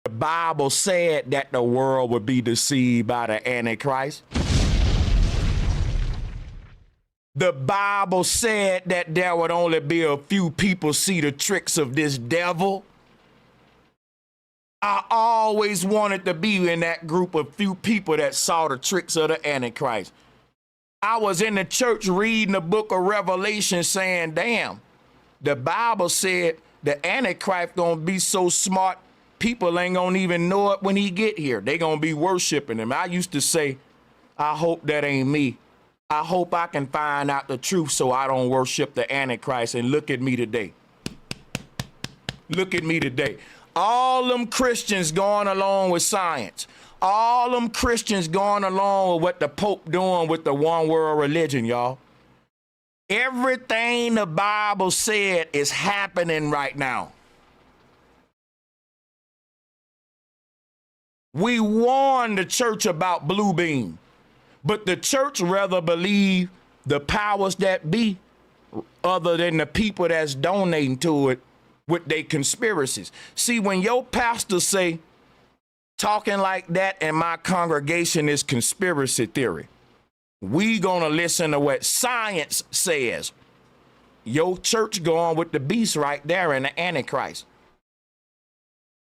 The Bible said that the world would be deceived by the Antichrist. The Bible said that there would only be a few people see the tricks of this devil. I always wanted to be in that group of few people that saw the tricks of the Antichrist. I was in the church reading the book of Revelation saying, damn, the Bible said the Antichrist gonna be so smart, people ain't gonna even know it when he get here. They gonna be worshiping him. I used to say, I hope that ain't me. I hope I can find out the truth so I don't worship the Antichrist. And look at me today. Look at me today. All them Christians going along with science. All them Christians going along with what the Pope doing with the one world religion, y'all. Everything the Bible said is happening right now. We warned the church about Blue Beam. But the church rather believe the powers that be other than the people that's donating to it with their conspiracies. See, when your pastor say, talking like that in my congregation is conspiracy theory, we gonna listen to what science says. Your church going with the beast right there and the Antichrist.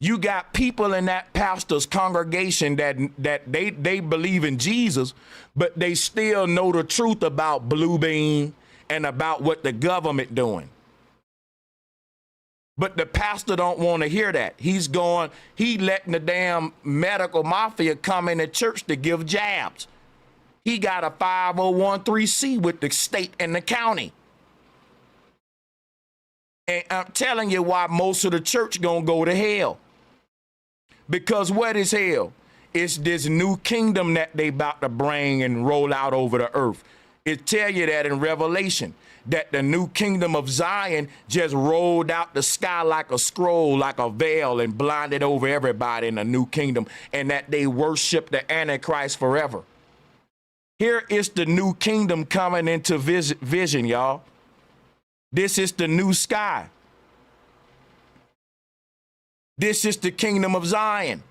You got people in that pastor's congregation that they believe in Jesus, but they still know the truth about Blue Beam and about what the government doing. But the pastor don't want to hear that. He letting the damn medical mafia come in the church to give jabs. He got a 501(c) with the state and the county. And I'm telling you why most of the church gonna go to hell. Because what is hell? It's this new kingdom that they about to bring and roll out over the earth. It tell you that in Revelation, that the new kingdom of Zion just rolled out the sky like a scroll, like a veil, and blinded over everybody in the new kingdom, and that they worship the Antichrist forever. Here is the new kingdom coming into vision, y'all. This is the new sky. This is the kingdom of Zion.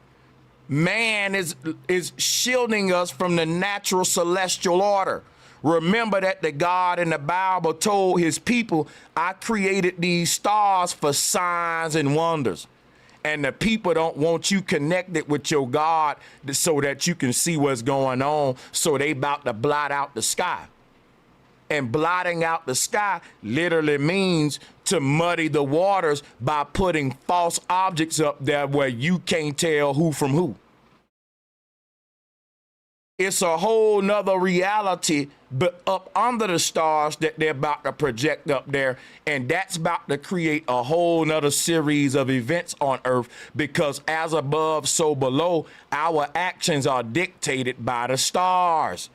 Man is shielding us from the natural celestial order. Remember that the God in the Bible told his people, I created these stars for signs and wonders. And the people don't want you connected with your God so that you can see what's going on. So they about to blot out the sky. And blotting out the sky literally means to muddy the waters by putting false objects up there where you can't tell who from who. It's a whole nother reality but up under the stars that they're about to project up there. And that's about to create a whole nother series of events on earth, because as above, so below, our actions are dictated by the stars.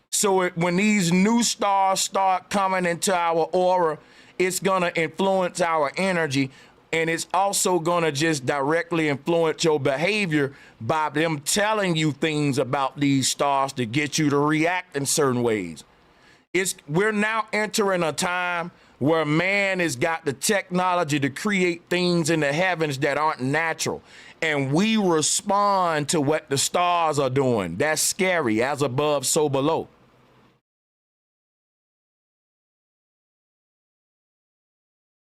So when these new stars start coming into our aura, it's going to influence our energy, and it's also going to just directly influence your behavior by them telling you things about these stars to get you to react in certain ways. We're now entering a time where man has got the technology to create things in the heavens that aren't natural, and we respond to what the stars are doing. That's scary. As above, so below.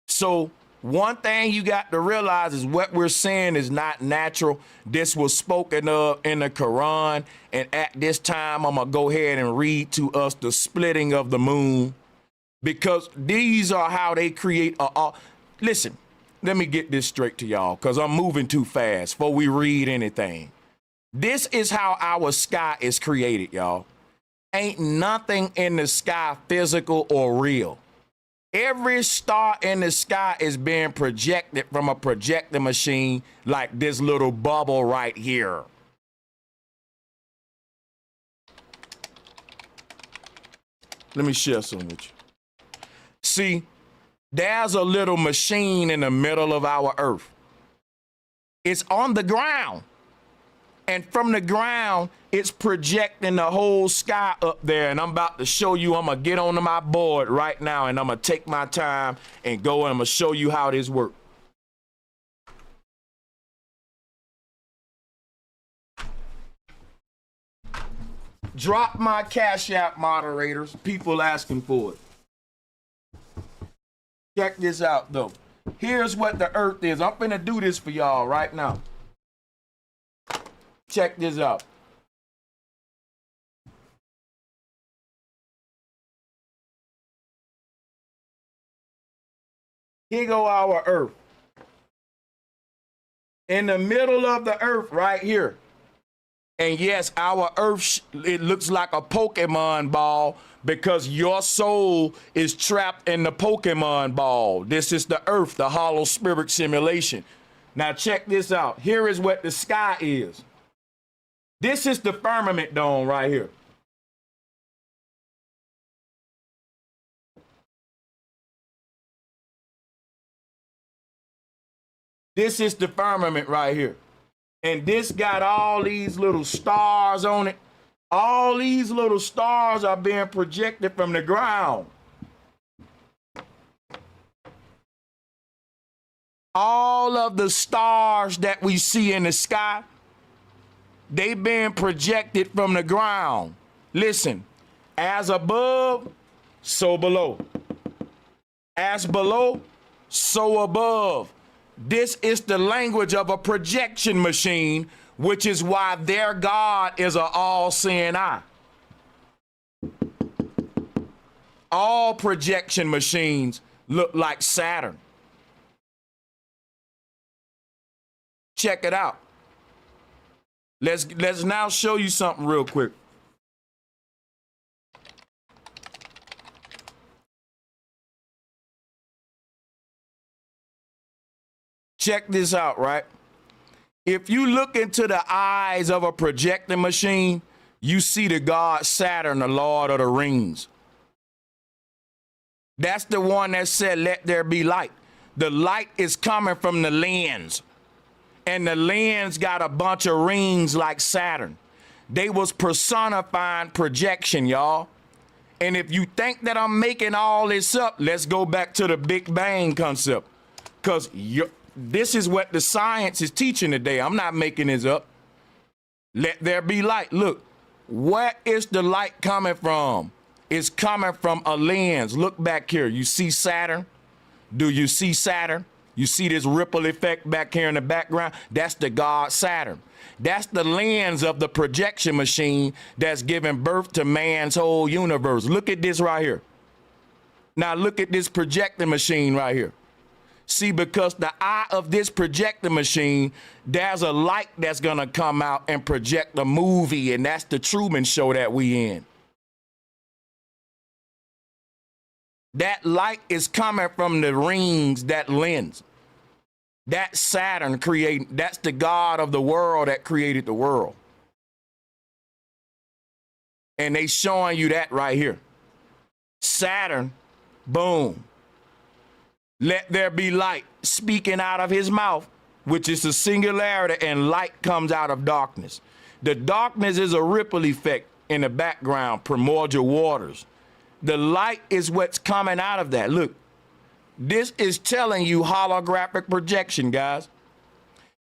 So one thing you got to realize is what we're saying is not natural. This was spoken of in the Quran. And at this time, I'm going to go ahead and read to us the splitting of the moon, because these are how they create listen, let me get this straight to y'all, because I'm moving too fast before we read anything. This is how our sky is created, y'all. Ain't nothing in the sky physical or real. Every star in the sky is being projected from a projector machine like this little bubble right here. Let me share some with you. See, there's a little machine in the middle of our earth. It's on the ground. And from the ground, it's projecting the whole sky up there. And I'm about to show you, I'm going to get onto my board right now, and I'm going to take my time and go, and I'm going to show you how this works. Drop my Cash App, moderators. People asking for it. Check this out, though. Here's what the earth is. I'm finna do this for y'all right now. Check this out. Here go our earth. In the middle of the earth right here. And yes, our earth, it looks like a Pokemon ball because your soul is trapped in the Pokemon ball. This is the earth, the hollow spirit simulation. Now check this out. Here is what the sky is. This is the firmament dome right here. This is the firmament right here. And this got all these little stars on it. All these little stars are being projected from the ground. All of the stars that we see in the sky, they being projected from the ground. Listen, as above, so below. As below, so above. This is the language of a projection machine, which is why their God is an all-seeing eye. All projection machines look like Saturn. Check it out. Let's now show you something real quick. Check this out, right? If you look into the eyes of a projecting machine, you see the god Saturn, the Lord of the Rings. That's the one that said, let there be light. The light is coming from the lens. And the lens got a bunch of rings like Saturn. They was personifying projection, y'all. And if you think that I'm making all this up, let's go back to the Big Bang concept. Because this is what the science is teaching today. I'm not making this up. Let there be light. Look, where is the light coming from? It's coming from a lens. Look back here. You see Saturn? Do you see Saturn? You see this ripple effect back here in the background? That's the god Saturn. That's the lens of the projection machine that's giving birth to man's whole universe. Look at this right here. Now look at this projecting machine right here. See, because the eye of this projecting machine, there's a light that's going to come out and project a movie, and that's the Truman Show that we in. That light is coming from the rings, that lens. That's Saturn creating, that's the God of the world that created the world. And they showing you that right here. Saturn, boom. Let there be light, speaking out of his mouth, which is the singularity, and light comes out of darkness. The darkness is a ripple effect in the background, primordial waters. The light is what's coming out of that. Look, this is telling you holographic projection, guys.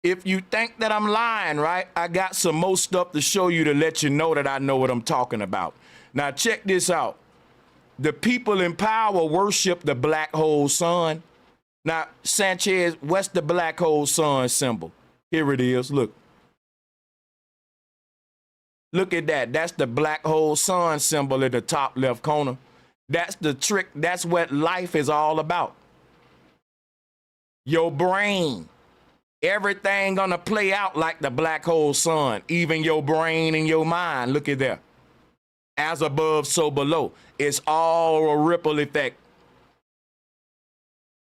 If you think that I'm lying, right, I got some more stuff to show you to let you know that I know what I'm talking about. Now, check this out. The people in power worship the black hole sun. Now, Sanchez, what's the black hole sun symbol? Here it is. Look. Look at that. That's the black hole sun symbol in the top left corner. That's the trick. That's what life is all about. Your brain. Everything gonna play out like the black hole sun. Even your brain and your mind. Look at that. As above, so below. It's all a ripple effect.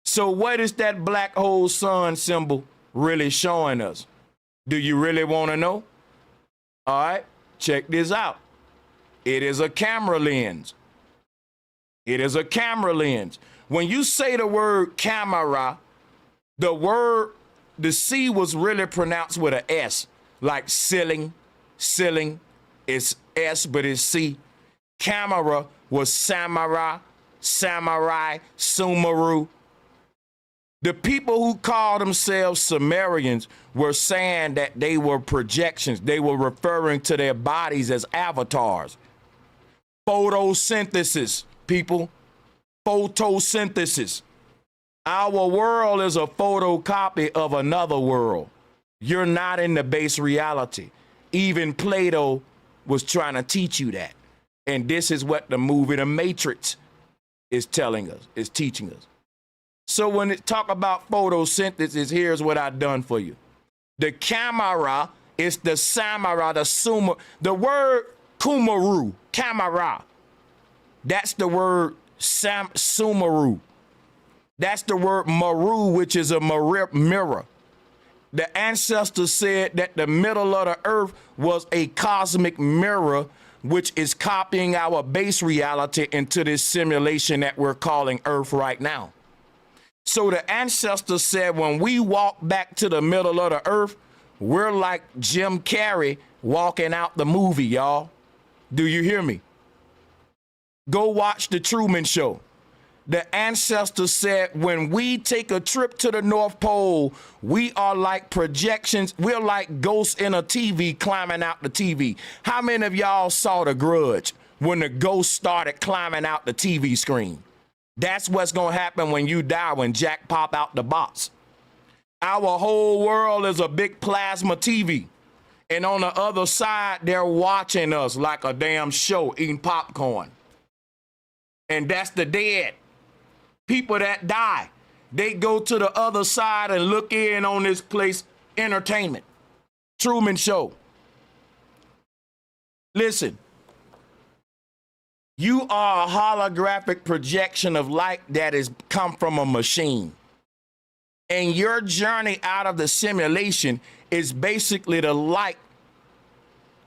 So what is that black hole sun symbol really showing us? Do you really want to know? All right, check this out. It is a camera lens. It is a camera lens. When you say the word camera, the C was really pronounced with an S, like ceiling, it's S, but it's C. Camera was samurai, sumaru. The people who call themselves Sumerians were saying that they were projections. They were referring to their bodies as avatars. Photosynthesis, people. Photosynthesis. Our world is a photocopy of another world. You're not in the base reality. Even Plato was trying to teach you that. And this is what the movie The Matrix is telling us, is teaching us. So when it talk about photosynthesis, here's what I've done for you. The camera is the samara, the word kumaru, camera. That's the word sumeru. That's the word maru, which is a mirror. The ancestors said that the middle of the earth was a cosmic mirror, which is copying our base reality into this simulation that we're calling Earth right now. So the ancestors said when we walk back to the middle of the earth, we're like Jim Carrey walking out the movie, y'all. Do you hear me? Go watch The Truman Show. The ancestors said when we take a trip to the North Pole, we are like projections. We're like ghosts in a TV climbing out the TV. How many of y'all saw The Grudge when the ghost started climbing out the TV screen? That's what's going to happen when you die, when Jack pop out the box. Our whole world is a big plasma TV. And on the other side, they're watching us like a damn show, eating popcorn. And that's the dead. People that die. They go to the other side and look in on this place, entertainment. Truman Show. Listen. You are a holographic projection of light that has come from a machine. And your journey out of the simulation is basically the light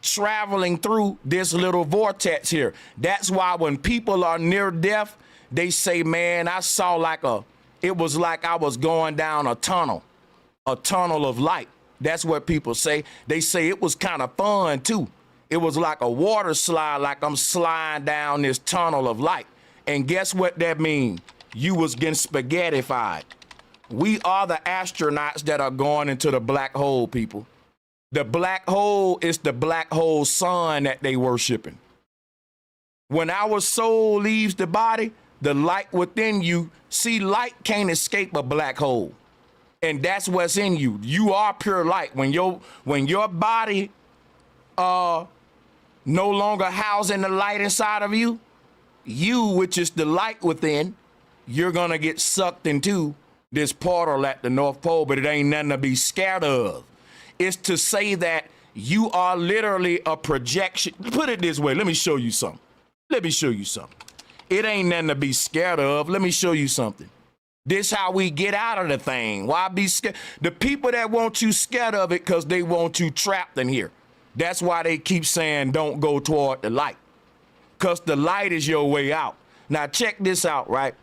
traveling through this little vortex here. That's why when people are near death, they say, man, I saw it was like I was going down a tunnel of light. That's what people say. They say it was kind of fun too. It was like a water slide, like I'm sliding down this tunnel of light. And guess what that means? You was getting spaghettified. We are the astronauts that are going into the black hole, people. The black hole is the black hole sun that they worshiping. When our soul leaves the body, the light within you, see, light can't escape a black hole. And that's what's in you. You are pure light. When your body no longer housing the light inside of you, which is the light within, you're gonna get sucked into this portal at the North Pole, but it ain't nothing to be scared of. It's to say that you are literally a projection. Put it this way, let me show you something. It ain't nothing to be scared of. Let me show you something. This how we get out of the thing. Why be scared? The people that want you scared of it because they want you trapped in here. That's why they keep saying don't go toward the light, because the light is your way out. Now check this out, right?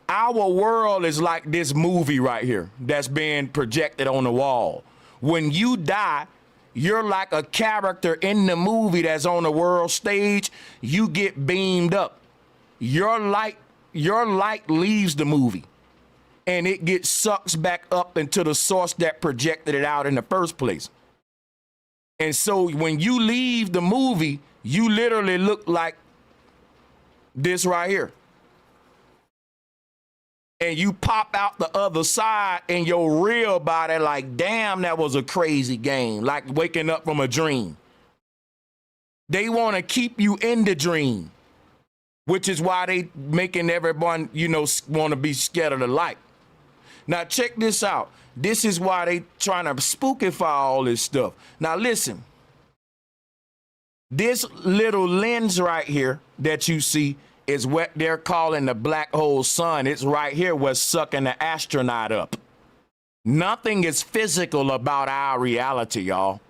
Our world is like this movie right here that's being projected on the wall. When you die, you're like a character in the movie that's on the world stage. You get beamed up. Your light leaves the movie and it gets sucked back up into the source that projected it out in the first place. And so when you leave the movie, you literally look like this right here. And you pop out the other side in your real body like, damn, that was a crazy game, like waking up from a dream. They want to keep you in the dream, which is why they making everyone, want to be scared of the light. Now, check this out. This is why they trying to spookify all this stuff. Now, listen. This little lens right here that you see is what they're calling the black hole sun. It's right here what's sucking the astronaut up. Nothing is physical about our reality, y'all.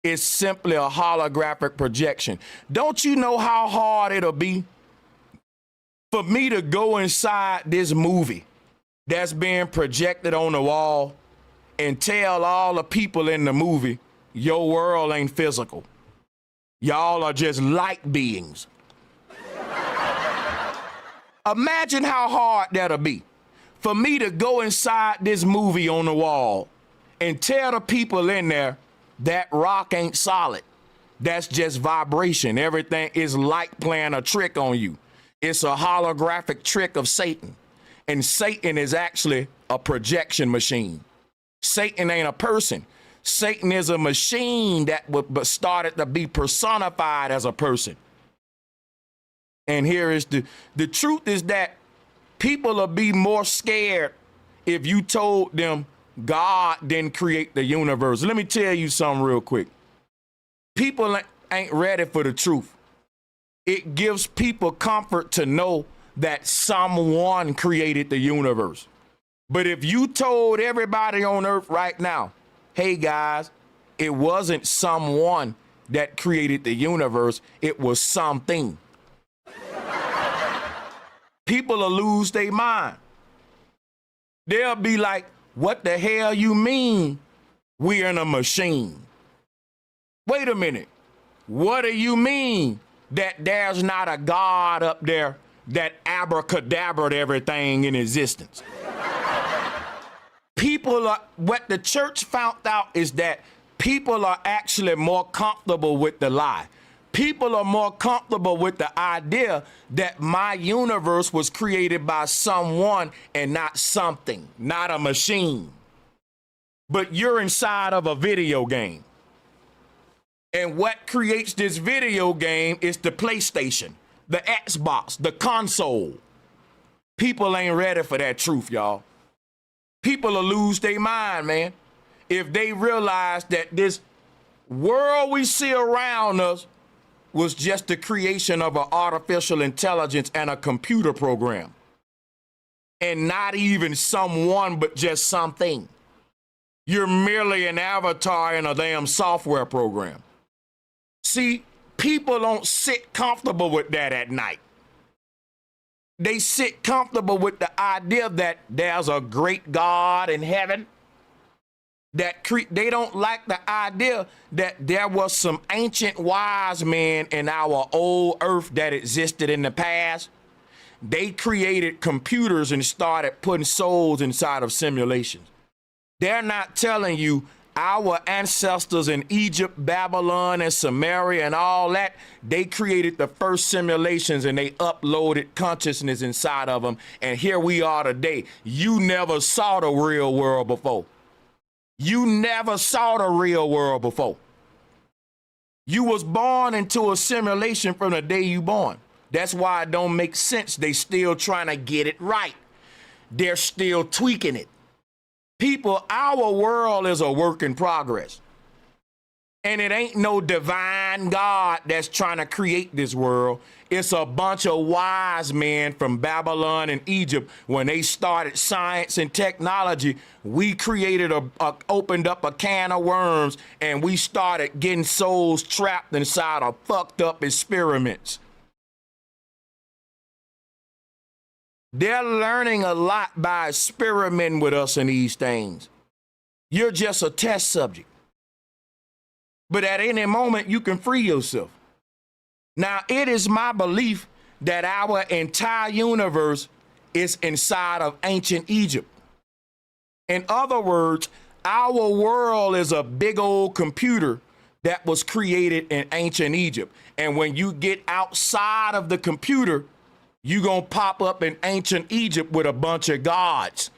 It's simply a holographic projection. Don't you know how hard it'll be for me to go inside this movie that's being projected on the wall and tell all the people in the movie, your world ain't physical. Y'all are just light beings. Imagine how hard that'll be For me to go inside this movie on the wall and tell the people in there that rock ain't solid. That's just vibration. Everything is light playing a trick on you. It's a holographic trick of Satan. And Satan is actually a projection machine. Satan ain't a person. Satan is a machine that started to be personified as a person. And here is the truth is that people will be more scared if you told them God didn't create the universe. Let me tell you something real quick. People ain't ready for the truth. It gives people comfort to know that someone created the universe. But if you told everybody on earth right now, hey guys, it wasn't someone that created the universe, it was something. People will lose their mind. They'll be like, what the hell you mean we're in a machine? Wait a minute. What do you mean that there's not a God up there that abracadabraed everything in existence? What the church found out is that people are actually more comfortable with the lie. People are more comfortable with the idea that my universe was created by someone and not something, not a machine. But you're inside of a video game. And what creates this video game is the PlayStation, the Xbox, the console. People ain't ready for that truth, y'all. People will lose their mind, man, if they realize that this world we see around us was just the creation of an artificial intelligence and a computer program. And not even someone, but just something. You're merely an avatar in a damn software program. See, people don't sit comfortable with that at night. They sit comfortable with the idea that there's a great God in heaven. They don't like the idea that there was some ancient wise men in our old earth that existed in the past. They created computers and started putting souls inside of simulations. They're not telling you our ancestors in Egypt, Babylon, and Samaria and all that, they created the first simulations and they uploaded consciousness inside of them. And here we are today. You never saw the real world before. You never saw the real world before. You was born into a simulation from the day you born. That's why it don't make sense. They still trying to get it right. They're still tweaking it. People, our world is a work in progress. And it ain't no divine God that's trying to create this world. It's a bunch of wise men from Babylon and Egypt. When they started science and technology, we created opened up a can of worms and we started getting souls trapped inside of fucked up experiments. They're learning a lot by experimenting with us in these things. You're just a test subject. But at any moment, you can free yourself. Now, it is my belief that our entire universe is inside of ancient Egypt. In other words, our world is a big old computer that was created in ancient Egypt. And when you get outside of the computer, you're going to pop up in ancient Egypt with a bunch of gods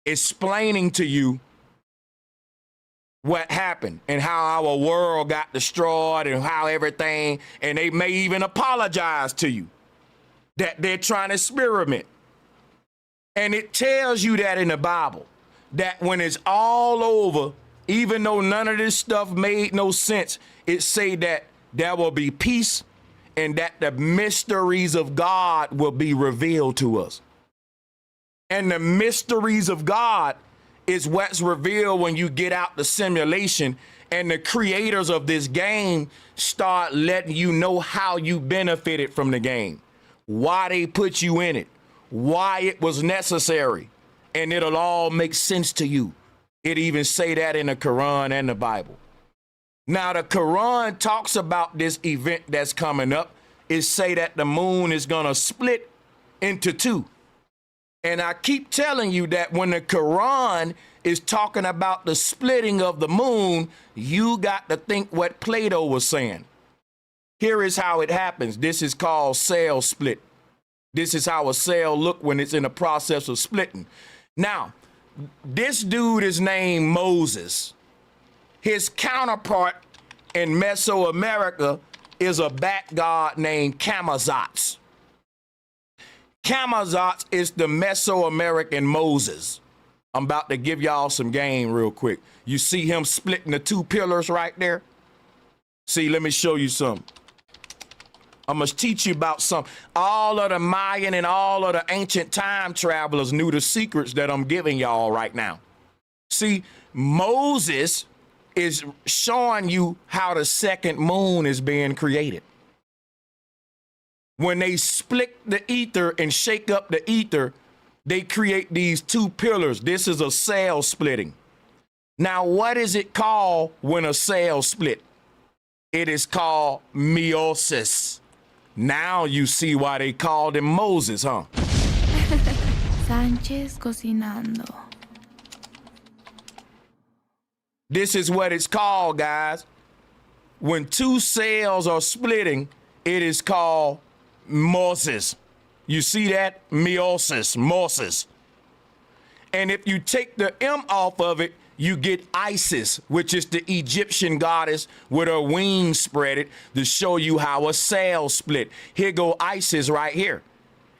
explaining to you what happened and how our world got destroyed and how everything, and they may even apologize to you that they're trying to experiment. And it tells you that in the Bible, that when it's all over, even though none of this stuff made no sense, it say that there will be peace and that the mysteries of God will be revealed to us. And the mysteries of God is what's revealed when you get out the simulation and the creators of this game start letting you know how you benefited from the game, why they put you in it, why it was necessary, and it'll all make sense to you. It even say that in the Quran and the Bible. Now, the Quran talks about this event that's coming up. It say that the moon is going to split into two. And I keep telling you that when the Quran is talking about the splitting of the moon, you got to think what Plato was saying. Here is how it happens. This is called cell split. This is how a cell look when it's in the process of splitting. Now, this dude is named Moses. His counterpart in Mesoamerica is a bat god named Camazotz. Camazotz is the Mesoamerican Moses. I'm about to give y'all some game real quick. You see him splitting the two pillars right there? See, let me show you some. I must teach you about some. All of the Mayan and all of the ancient time travelers knew the secrets that I'm giving y'all right now. See, Moses is showing you how the second moon is being created. When they split the ether and shake up the ether, they create these two pillars. This is a cell splitting. Now, what is it called when a cell split? It is called meiosis. Now you see why they called him Moses, huh? Sanchez cocinando. This is what it's called, guys. When two cells are splitting, it is called meiosis. You see that? Meiosis, Moses. And if you take the M off of it, you get Isis, which is the Egyptian goddess with her wings spreaded to show you how a cell split. Here go Isis right here.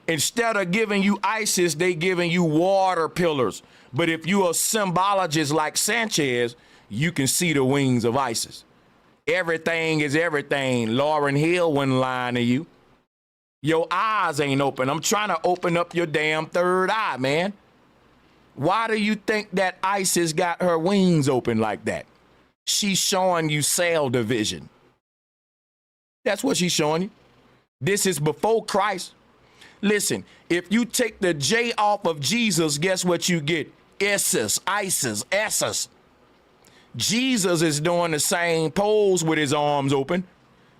Instead of giving you Isis, they giving you water pillars. But if you a symbologist like Sanchez, you can see the wings of Isis. Everything is everything. Lauryn Hill wasn't lying to you. Your eyes ain't open. I'm trying to open up your damn third eye, man. Why do you think that Isis got her wings open like that? She's showing you cell division. That's what she's showing you. This is before Christ. Listen, if you take the J off of Jesus, guess what you get? Isis, Esses. Jesus is doing the same pose with his arms open.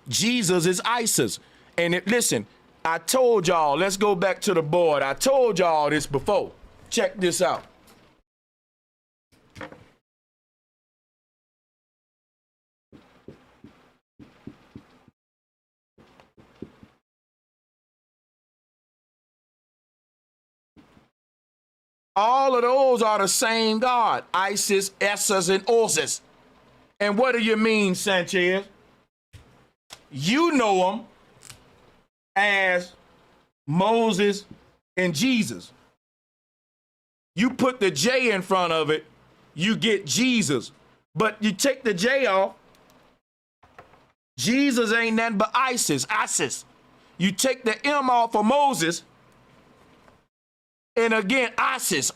Jesus is Isis. And listen, I told y'all, let's go back to the board. I told y'all this before. Check this out. All of those are the same God, Isis, Esses, and Osis. And what do you mean, Sanchez? You know them as Moses and Jesus. You put the J in front of it, you get Jesus. But you take the J off, Jesus ain't nothing but Isis. You take the M off of Moses, and again, Isis.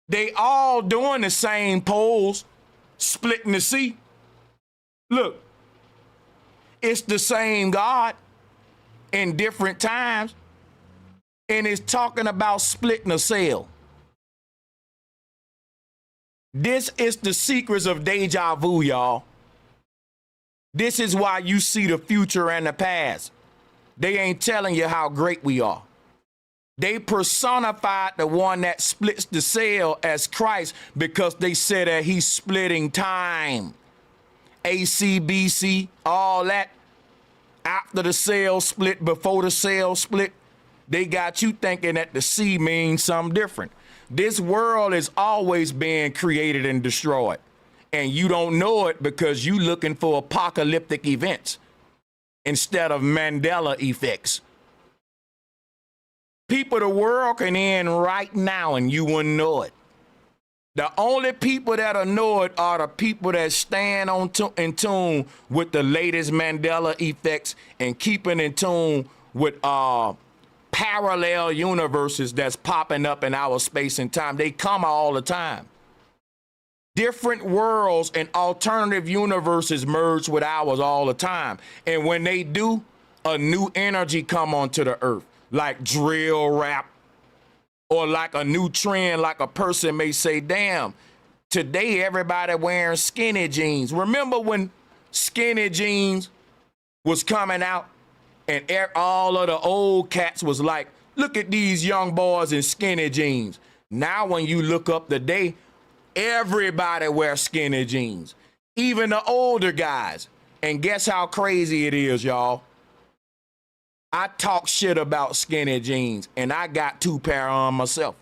They all doing the same pose, splitting the sea. Look, it's the same God in different times, and it's talking about splitting a cell. This is the secrets of deja vu, y'all. This is why you see the future and the past. They ain't telling you how great we are. They personified the one that splits the cell as Christ because they said that he's splitting time. AC, BC, all that. After the cell split, before the cell split, they got you thinking that the C means something different. This world is always being created and destroyed. And you don't know it because you looking for apocalyptic events instead of Mandela effects. People, the world can end right now and you wouldn't know it. The only people that'll know it are the people that stand in tune with the latest Mandela effects and keeping in tune with parallel universes that's popping up in our space and time. They come all the time. Different worlds and alternative universes merge with ours all the time. And when they do, a new energy come onto the earth, like drill rap, or like a new trend, like a person may say, damn, today everybody wearing skinny jeans. Remember when skinny jeans was coming out, and all of the old cats was like, look at these young boys in skinny jeans. Now when you look up today, everybody wears skinny jeans, even the older guys. And guess how crazy it is, y'all? I talk shit about skinny jeans, and I got 2 pair on myself.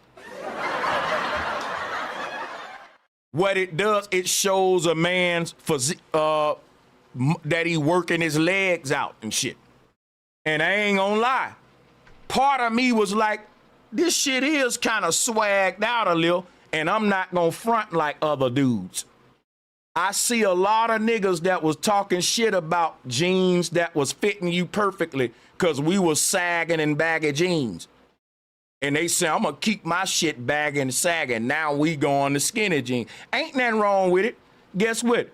What it does, it shows a man's physique, that he working his legs out and shit. And I ain't gonna lie, part of me was like, this shit is kind of swagged out a little, and I'm not gonna front like other dudes. I see a lot of niggas that was talking shit about jeans that was fitting you perfectly because we was sagging in baggy jeans. And they say, I'm gonna keep my shit baggy and sagging. Now we go on the skinny jeans. Ain't nothing wrong with it. Guess what?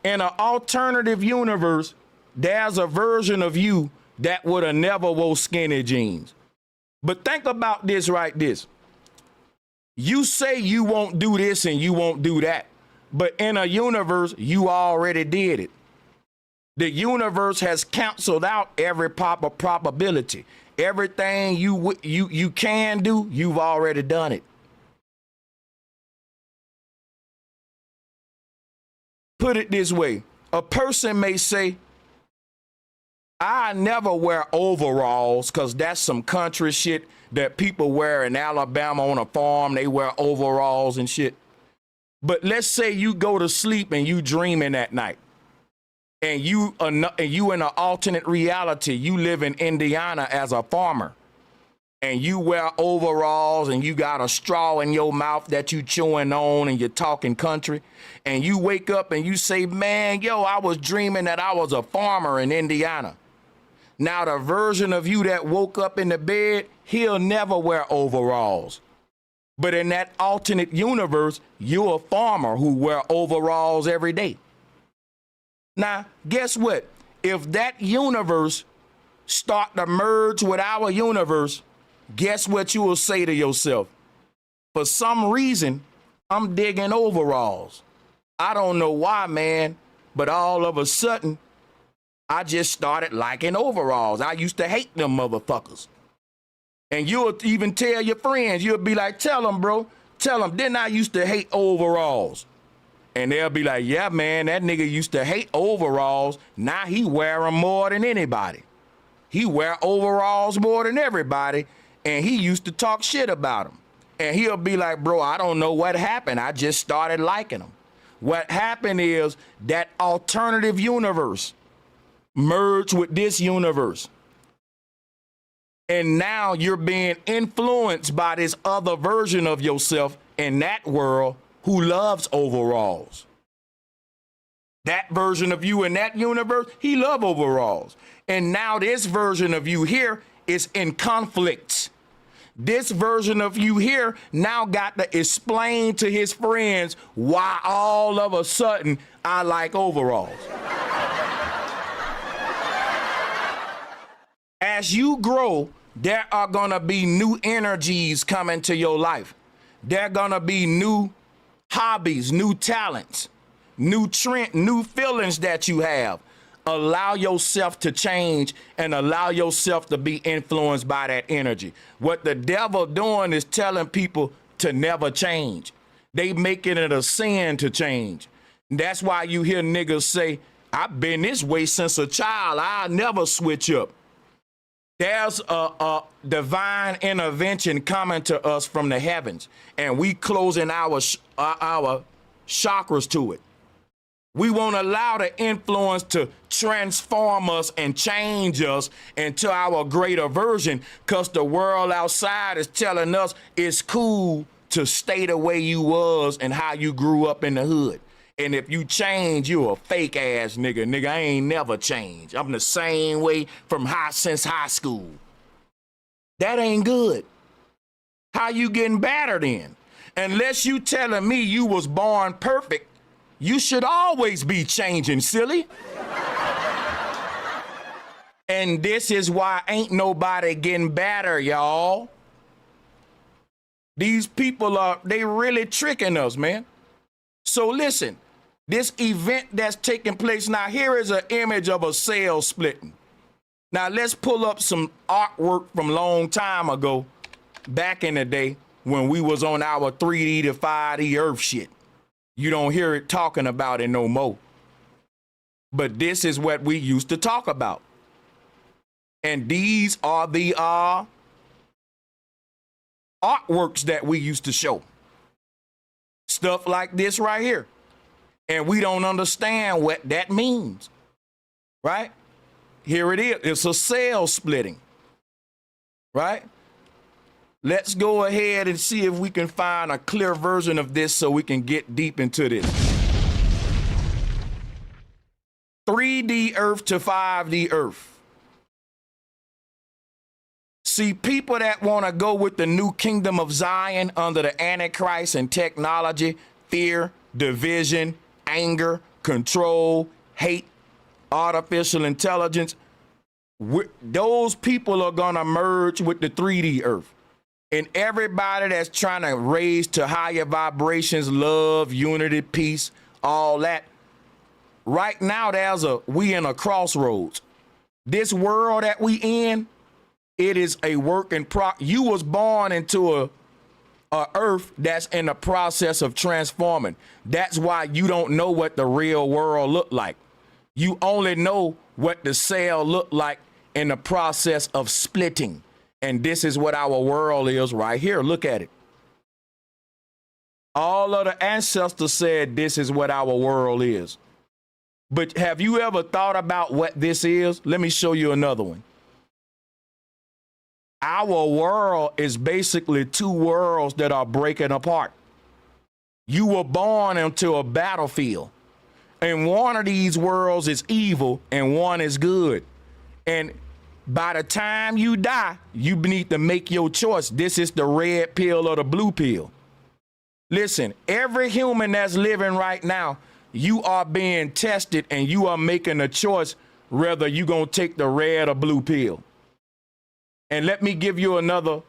In an alternative universe, there's a version of you that would have never wore skinny jeans. But think about this right this. You say you won't do this and you won't do that. But in a universe, you already did it. The universe has canceled out every probability. Everything you can do, you've already done it. Put it this way. A person may say, I never wear overalls because that's some country shit that people wear in Alabama on a farm. They wear overalls and shit. But let's say you go to sleep and you dreaming at night, and you in an alternate reality. You live in Indiana as a farmer, and you wear overalls and you got a straw in your mouth that you chewing on and you're talking country, and you wake up and you say, man, yo, I was dreaming that I was a farmer in Indiana. Now the version of you that woke up in the bed, he'll never wear overalls. But in that alternate universe, you're a farmer who wear overalls every day. Now, guess what? If that universe start to merge with our universe, guess what you will say to yourself? For some reason, I'm digging overalls. I don't know why, man, but all of a sudden, I just started liking overalls. I used to hate them motherfuckers. And you'll even tell your friends, you'll be like, tell them, bro, tell them, didn't I used to hate overalls? And they'll be like, yeah, man, that nigga used to hate overalls. Now he wear them more than anybody. He wear overalls more than everybody. And he used to talk shit about them. And he'll be like, bro, I don't know what happened. I just started liking them. What happened is that alternative universe merged with this universe. And now you're being influenced by this other version of yourself in that world who loves overalls. That version of you in that universe, he loves overalls. And now this version of you here is in conflict. This version of you here now got to explain to his friends why all of a sudden I like overalls. As you grow, there are gonna be new energies coming to your life. There are gonna be new hobbies, new talents, new trend, new feelings that you have. Allow yourself to change and allow yourself to be influenced by that energy. What the devil doing is telling people to never change. They making it a sin to change. That's why you hear niggas say, I've been this way since a child. I'll never switch up. There's a divine intervention coming to us from the heavens, and we closing our chakras to it. We won't allow the influence to transform us and change us into our greater version, because the world outside is telling us it's cool to stay the way you was and how you grew up in the hood. And if you change, you a fake ass nigga. Nigga, I ain't never changed. I'm the same way since high school. That ain't good. How you getting better then? Unless you telling me you was born perfect, you should always be changing, silly. And this is why ain't nobody getting better, y'all. These people they really tricking us, man. So listen, This event that's taking place now, here is an image of a cell splitting. Now let's pull up some artwork from a long time ago, back in the day when we was on our 3D to 5D Earth shit. You don't hear it talking about it no more. But this is what we used to talk about. And these are the artworks that we used to show. Stuff like this right here. And we don't understand what that means, right? Here it is. It's a cell splitting, right? Let's go ahead and see if we can find a clear version of this so we can get deep into this. 3D Earth to 5D Earth. See, people that want to go with the new kingdom of Zion under the Antichrist and technology, fear, division, anger, control, hate, artificial intelligence, those people are going to merge with the 3D Earth. And everybody that's trying to raise to higher vibrations, love, unity, peace, all that. Right now, we in a crossroads. This world that we in, it is a work in progress. You was born into a earth that's in the process of transforming. That's why you don't know what the real world look like. You only know what the cell look like in the process of splitting. And this is what our world is right here. Look at it. All of the ancestors said this is what our world is. But have you ever thought about what this is? Let me show you another one. Our world is basically two worlds that are breaking apart. You were born into a battlefield, and one of these worlds is evil and one is good. And by the time you die, you need to make your choice. This is the red pill or the blue pill. Listen, every human that's living right now, you are being tested and you are making a choice whether you're going to take the red or blue pill. And let me give you another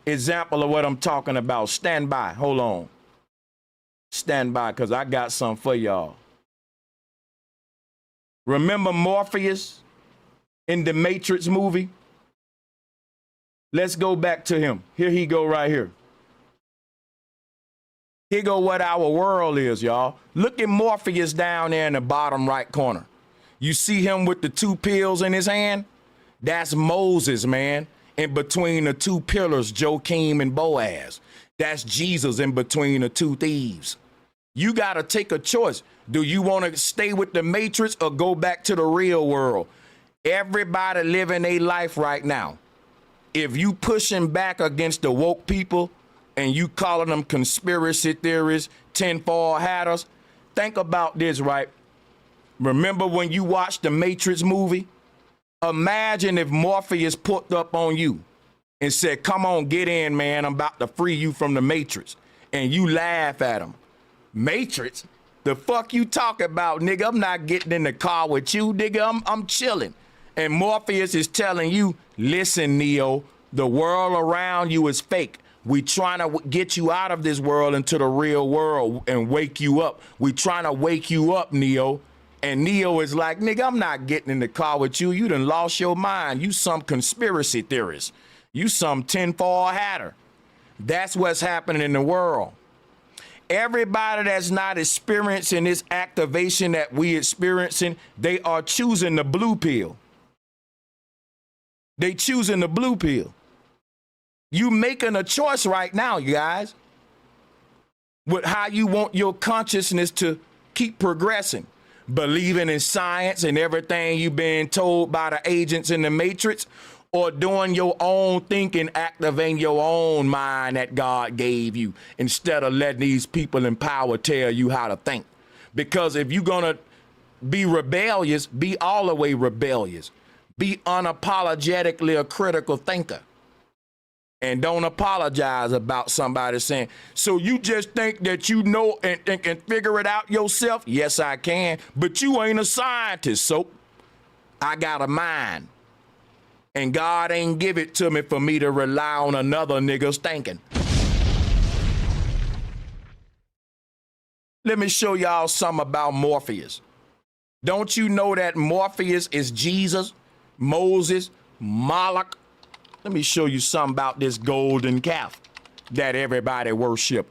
example of what I'm talking about. Stand by. Hold on. Stand by, because I got something for y'all. Remember Morpheus in the Matrix movie? Let's go back to him. Here he go right here. Here go what our world is, y'all. Look at Morpheus down there in the bottom right corner. You see him with the two pills in his hand? That's Moses, man. In between the two pillars, Joachim and Boaz. That's Jesus in between the two thieves. You got to take a choice. Do you want to stay with the Matrix or go back to the real world? Everybody living their life right now. If you pushing back against the woke people and you calling them conspiracy theorists, tinfoil hatters, think about this, right? Remember when you watched the Matrix movie? Imagine if Morpheus put up on you and said, come on, get in, man. I'm about to free you from the Matrix. And you laugh at him. Matrix? The fuck you talking about, nigga? I'm not getting in the car with you, nigga. I'm chilling. And Morpheus is telling you, listen, Neo, the world around you is fake. We trying to get you out of this world into the real world and wake you up. We trying to wake you up, Neo. And Neo is like, nigga, I'm not getting in the car with you. You done lost your mind. You some conspiracy theorist. You some tinfoil hatter. That's what's happening in the world. Everybody that's not experiencing this activation that we experiencing, they are choosing the blue pill. They choosing the blue pill. You making a choice right now, you guys, with how you want your consciousness to keep progressing. Believing in science and everything you've been told by the agents in the Matrix, or doing your own thinking, activating your own mind that God gave you instead of letting these people in power tell you how to think. Because if you're going to be rebellious, be all the way rebellious. Be unapologetically a critical thinker. And don't apologize about somebody saying, so you just think that you know and can figure it out yourself? Yes, I can. But you ain't a scientist, so I got a mind. And God ain't give it to me for me to rely on another nigga's thinking. Let me show y'all something about Morpheus. Don't you know that Morpheus is Jesus, Moses, Moloch? Let me show you something about this golden calf that everybody worship.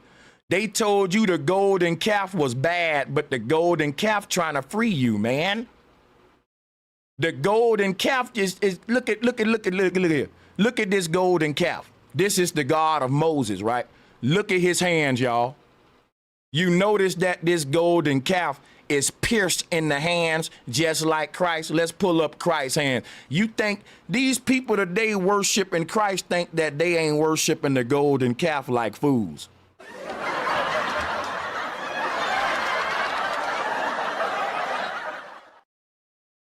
They told you the golden calf was bad, but the golden calf trying to free you, man. The golden calf is look at here. Look at this golden calf. This is the God of Moses, right? Look at his hands, y'all. You notice that this golden calf is pierced in the hands just like Christ. Let's pull up Christ's hand. You think these people today worshiping Christ think that they ain't worshiping the golden calf like fools.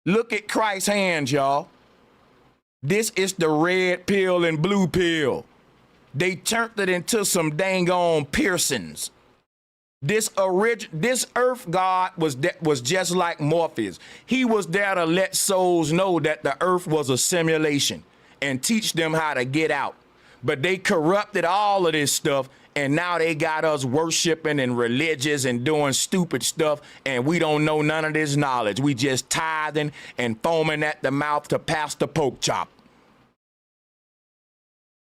Look at Christ's hands, y'all. This is the red pill and blue pill. They turned it into some dang on piercings. This earth God was just like Morpheus. He was there to let souls know that the earth was a simulation and teach them how to get out. But they corrupted all of this stuff, and now they got us worshiping and religious and doing stupid stuff, and we don't know none of this knowledge. We just tithing and foaming at the mouth to Pastor Porkchop.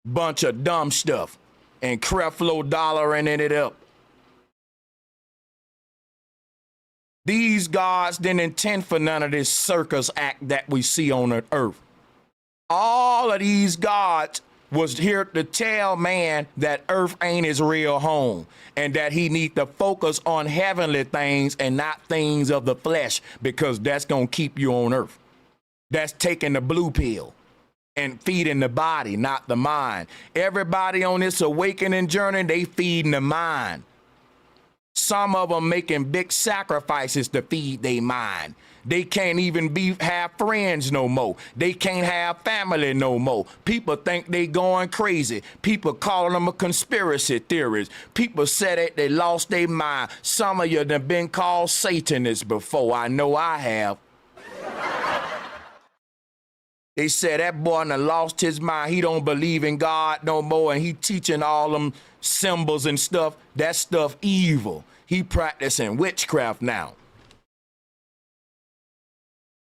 Bunch of dumb stuff and Creflo dollaring it up. These gods didn't intend for none of this circus act that we see on the earth. All of these gods was here to tell man that earth ain't his real home and that he need to focus on heavenly things and not things of the flesh, because that's going to keep you on earth. That's taking the blue pill and feeding the body, not the mind. Everybody on this awakening journey, they feeding the mind. Some of them making big sacrifices to feed their mind. They can't even have friends no more. They can't have family no more. People think they going crazy. People calling them a conspiracy theorist. People said that they lost their mind. Some of you have been called Satanists before. I know I have. They said that boy done lost his mind. He don't believe in God no more, and he teaching all them symbols and stuff. That stuff evil. He practicing witchcraft now.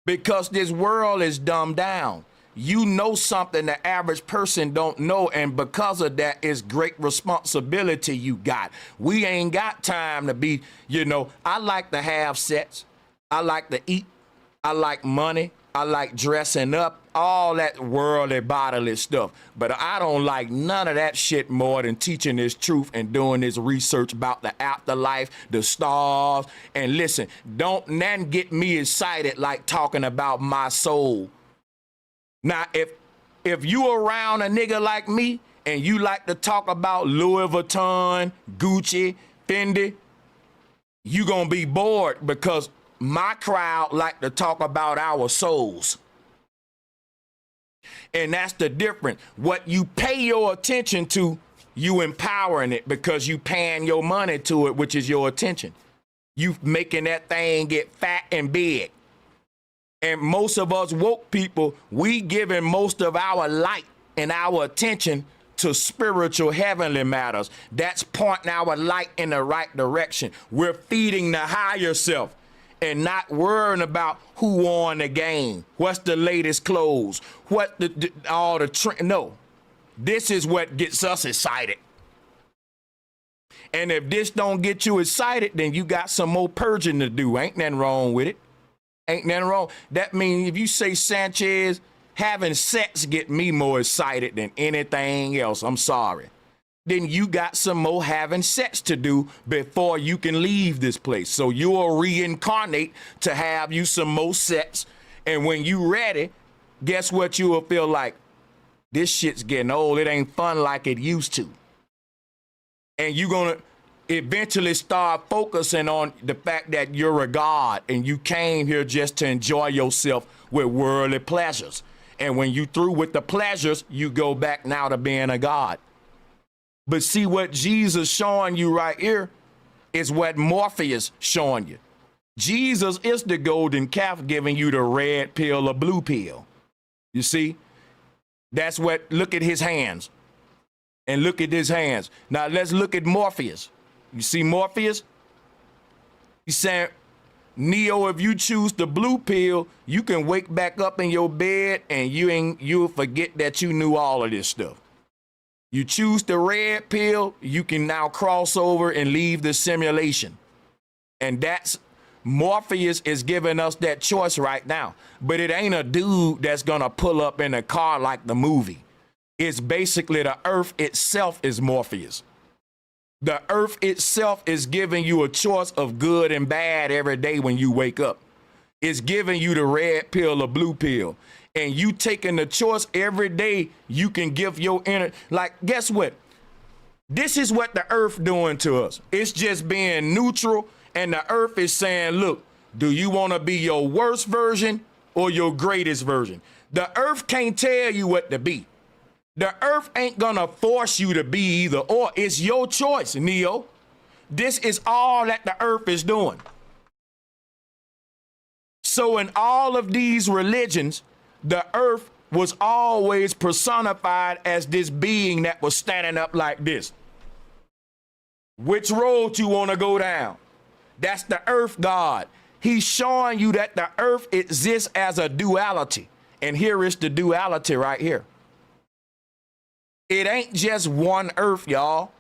Because this world is dumbed down. You know something the average person don't know, and because of that, it's great responsibility you got. We ain't got time to be, I like to have sex. I like to eat. I like money. I like dressing up, all that worldly bodily stuff. But I don't like none of that shit more than teaching this truth and doing this research about the afterlife, the stars. And listen, don't none get me excited like talking about my soul. Now, if you around a nigga like me and you like to talk about Louis Vuitton, Gucci, Fendi, you gonna be bored, because my crowd like to talk about our souls. And that's the difference. What you pay your attention to, you empowering it because you paying your money to it, which is your attention. You making that thing get fat and big. And most of us woke people, we giving most of our light and our attention to spiritual heavenly matters. That's pointing our light in the right direction. We're feeding the higher self and not worrying about who won the game, what's the latest clothes, what all the trend. No, this is what gets us excited. And if this don't get you excited, then you got some more purging to do. Ain't nothing wrong with it. Ain't nothing wrong. That means if you say Sanchez, having sex get me more excited than anything else, I'm sorry. Then you got some more having sex to do before you can leave this place. So you'll reincarnate to have you some more sex. And when you ready, guess what you will feel like? This shit's getting old. It ain't fun like it used to. And you're going to eventually start focusing on the fact that you're a god and you came here just to enjoy yourself with worldly pleasures. And when you through with the pleasures, you go back now to being a god. But see, what Jesus showing you right here is what Morpheus showing you. Jesus is the golden calf giving you the red pill or blue pill. You see? That's what, look at his hands. And look at his hands. Now let's look at Morpheus. You see Morpheus? He's saying, Neo, if you choose the blue pill, you can wake back up in your bed and you'll forget that you knew all of this stuff. You choose the red pill, you can now cross over and leave the simulation. And that's Morpheus is giving us that choice right now. But it ain't a dude that's gonna pull up in a car like the movie. It's basically the earth itself is Morpheus. The earth itself is giving you a choice of good and bad every day when you wake up. It's giving you the red pill or blue pill. And you taking the choice every day, you can give your inner, like, guess what? This is what the earth doing to us. It's just being neutral, and the earth is saying, look, do you want to be your worst version or your greatest version? The earth can't tell you what to be. The earth ain't gonna force you to be either or. It's your choice, Neo. This is all that the earth is doing. So in all of these religions, the earth was always personified as this being that was standing up like this. Which road you want to go down? That's the earth god. He's showing you that the earth exists as a duality. And here is the duality right here. It ain't just one earth, y'all.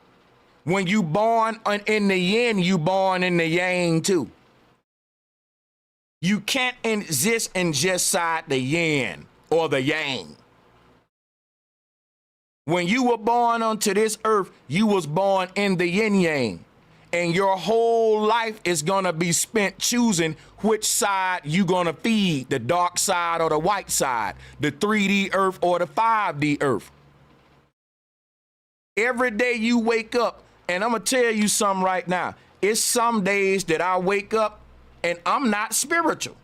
When you born in the yin, you born in the yang too. You can't exist in just side the yin or the yang. When you were born onto this earth, you was born in the yin yang. And your whole life is gonna be spent choosing which side you gonna feed, the dark side or the white side, the 3D earth or the 5D earth. Every day you wake up, and I'm gonna tell you something right now. It's some days that I wake up and I'm not spiritual.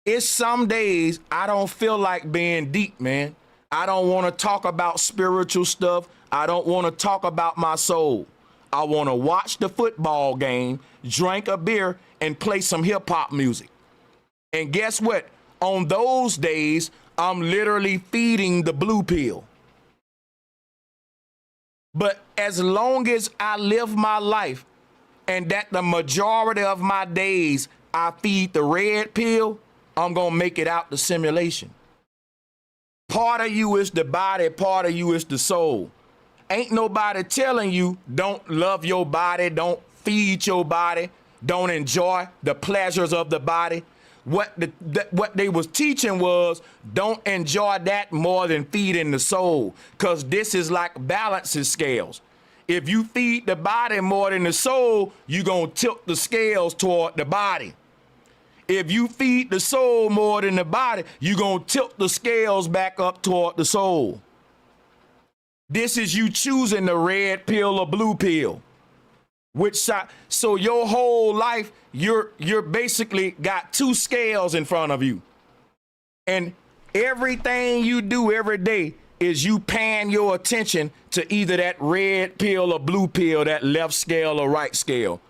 It's some days I don't feel like being deep, man. I don't want to talk about spiritual stuff. I don't want to talk about my soul. I want to watch the football game, drink a beer, and play some hip hop music. And guess what? On those days, I'm literally feeding the blue pill. But as long as I live my life and that the majority of my days I feed the red pill, I'm going to make it out the simulation. Part of you is the body, part of you is the soul. Ain't nobody telling you don't love your body, don't feed your body, don't enjoy the pleasures of the body. What they was teaching was don't enjoy that more than feeding the soul, because this is like balancing scales. If you feed the body more than the soul, you're going to tilt the scales toward the body. If you feed the soul more than the body, you're going to tilt the scales back up toward the soul. This is you choosing the red pill or blue pill. Which side? So your whole life, you're basically got two scales in front of you. And everything you do every day is you paying your attention to either that red pill or blue pill, that left scale or right scale.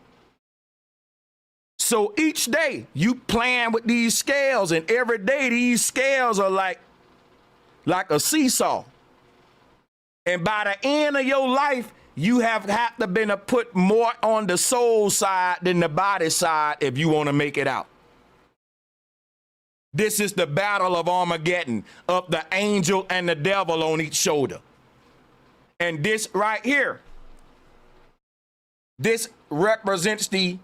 So each day you playing with these scales, and every day these scales are like a seesaw. And by the end of your life, you have to been to put more on the soul side than the body side if you want to make it out. This is the battle of Armageddon, of the angel and the devil on each shoulder. And this right here, this represents the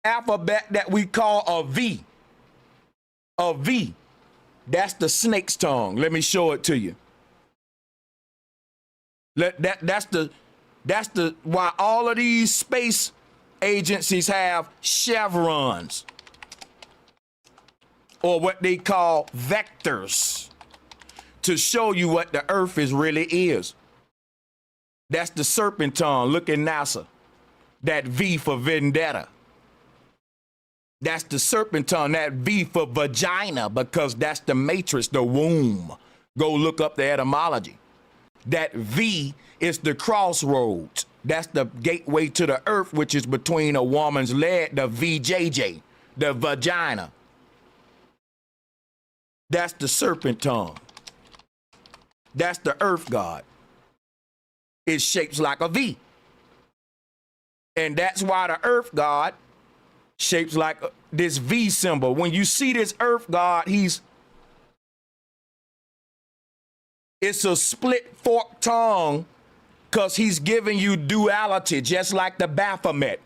alphabet that we call a V. A V. That's the snake's tongue. Let me show it to you. That's the why all of these space agencies have chevrons, or what they call vectors, to show you what the earth really is. That's the serpent tongue. Look at NASA. That V for vendetta. That's the serpent tongue. That V for vagina, because that's the matrix, the womb. Go look up the etymology. That V is the crossroads. That's the gateway to the earth, which is between a woman's leg, the VJJ, the vagina. That's the serpent tongue. That's the earth god. It's shaped like a V. And that's why the earth god Shapes like this V symbol. When you see this earth god, it's a split forked tongue because he's giving you duality, just like the Baphomet.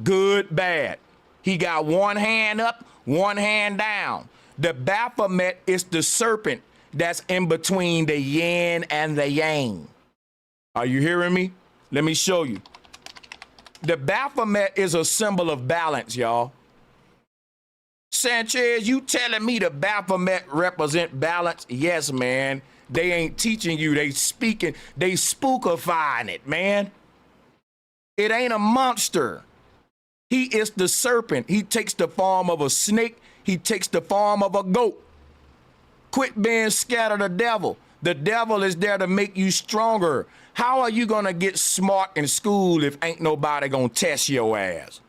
Good, bad. He got one hand up, one hand down. The Baphomet is the serpent that's in between the yin and the yang. Are you hearing me? Let me show you. The Baphomet is a symbol of balance, y'all. Sanchez, you telling me the Baphomet represent balance? Yes, man. They ain't teaching you, they speaking, they spookifying it, man. It ain't a monster. He is the serpent. He takes the form of a snake. He takes the form of a goat. Quit being scared of the devil. The devil is there to make you stronger. How are you gonna get smart in school if ain't nobody gonna test your ass?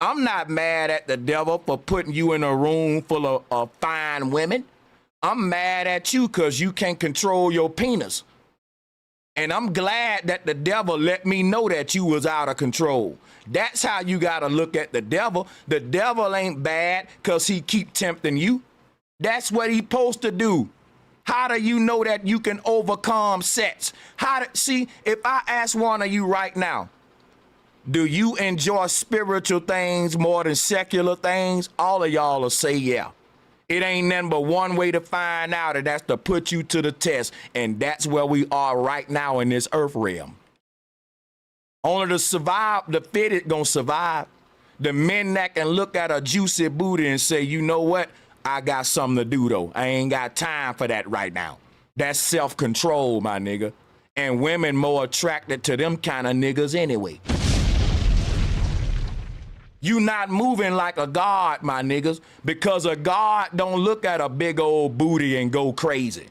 I'm not mad at the devil for putting you in a room full of fine women. I'm mad at you because you can't control your penis. And I'm glad that the devil let me know that you was out of control. That's how you gotta look at the devil. The devil ain't bad because he keep tempting you. That's what he supposed to do. How do you know that you can overcome sets? See, if I ask one of you right now, do you enjoy spiritual things more than secular things? All of y'all will say yeah. It ain't nothing but one way to find out, and that's to put you to the test. And that's where we are right now in this earth realm. Only to survive, the fittest gonna survive. The men that can look at a juicy booty and say, you know what? I got something to do though. I ain't got time for that right now. That's self-control, my nigga. And women more attracted to them kind of niggas anyway. You not moving like a god, my niggas, because a god don't look at a big old booty and go crazy.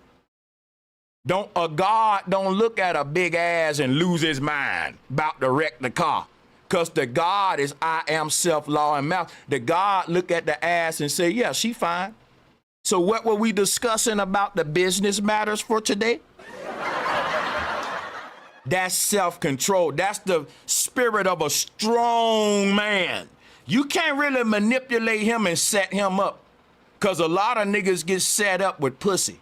A god don't look at a big ass and lose his mind about to wreck the car. Because the God is I am self, law, and mouth. The God look at the ass and say, yeah, she fine. So what were we discussing about the business matters for today? That's self-control. That's the spirit of a strong man. You can't really manipulate him and set him up. Because a lot of niggas get set up with pussy.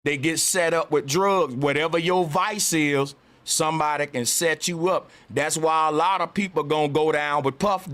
They get set up with drugs. Whatever your vice is, somebody can set you up. That's why a lot of people gonna go down with Puff Daddy.